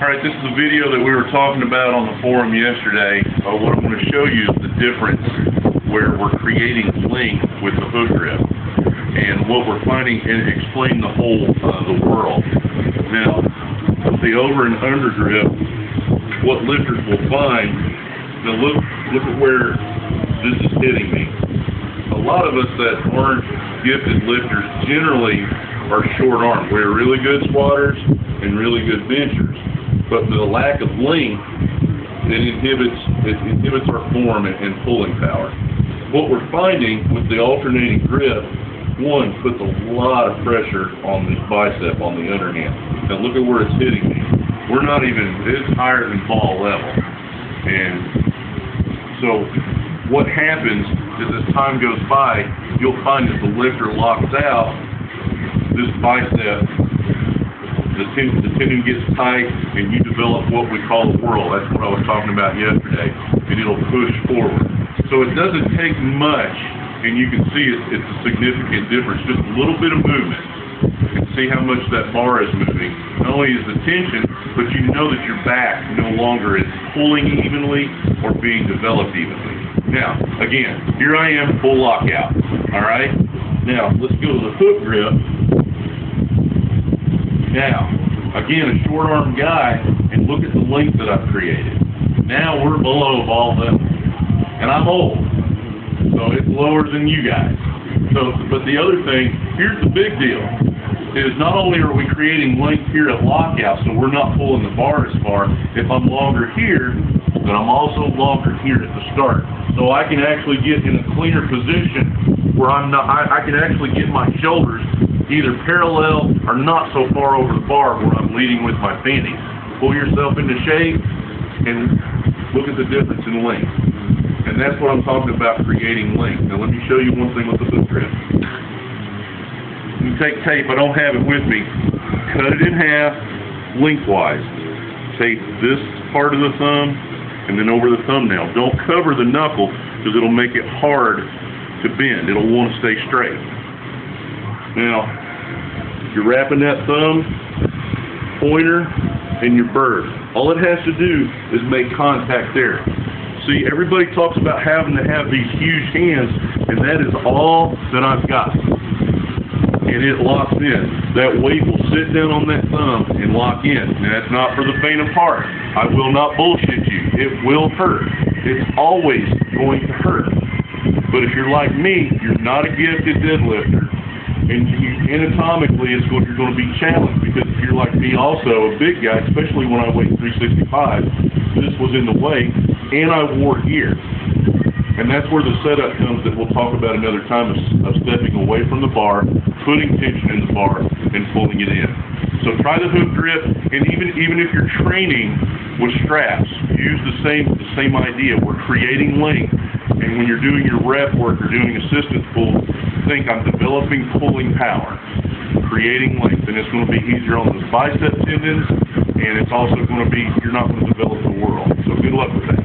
Alright, this is a video that we were talking about on the forum yesterday. What I'm going to show you is the difference where we're creating length with the hook grip and what we're finding, and explain the whole the world. Now, with the over and under grip, what lifters will find, now look at where this is hitting me. A lot of us that aren't gifted lifters generally are short armed. We're really good squatters and really good benchers. But the lack of length, it inhibits our form and pulling power. What we're finding with the alternating grip, one, puts a lot of pressure on this bicep, on the underhand. Now look at where it's hitting me. We're not even, it's higher than ball level. And so what happens is as time goes by, you'll find that the lifter locks out this bicep, the tendon gets tight, and you develop what we call a whirl. That's what I was talking about yesterday, and it'll push forward. So it doesn't take much, and you can see it's a significant difference. Just a little bit of movement, and see how much that bar is moving. Not only is the tension, but you know that your back no longer is pulling evenly or being developed evenly. Now, again, here I am, full lockout. All right? Now, let's go to the hook grip. Now, again, a short-armed guy, and look at the length that I've created. Now we're below ball level. And I'm old, so it's lower than you guys. So, but the other thing, here's the big deal, is not only are we creating length here at lockout, so we're not pulling the bar as far, if I'm longer here, but I'm also longer here at the start. So I can actually get in a cleaner position where I'm not, I can actually get my shoulders either parallel or not so far over the bar where I'm leading with my fannies. Pull yourself into shape and look at the difference in length. And that's what I'm talking about, creating length. Now let me show you one thing with the hook grip. You take tape, I don't have it with me, cut it in half lengthwise. Tape this part of the thumb and then over the thumbnail. Don't cover the knuckle because it'll make it hard to bend. It'll want to stay straight. Now, you're wrapping that thumb, pointer, and your bird. All it has to do is make contact there. See, everybody talks about having to have these huge hands, and that is all that I've got. And it locks in. That weight will sit down on that thumb and lock in. Now, that's not for the faint of heart. I will not bullshit you. It will hurt. It's always going to hurt. But if you're like me, you're not a gifted deadlifter, and anatomically you're going to be challenged, because if you're like me also, a big guy, especially when I weighed 365, this was in the way, and I wore gear. And that's where the setup comes that we'll talk about another time, of stepping away from the bar, putting tension in the bar, and pulling it in. So try the hook grip, and even if you're training with straps, use the same idea. We're creating length, and when you're doing your rep work or doing assistance pulls, think I'm developing pulling power, creating length, and it's going to be easier on those bicep tendons, and it's also going to be, you're not going to develop the whirl. So good luck with that.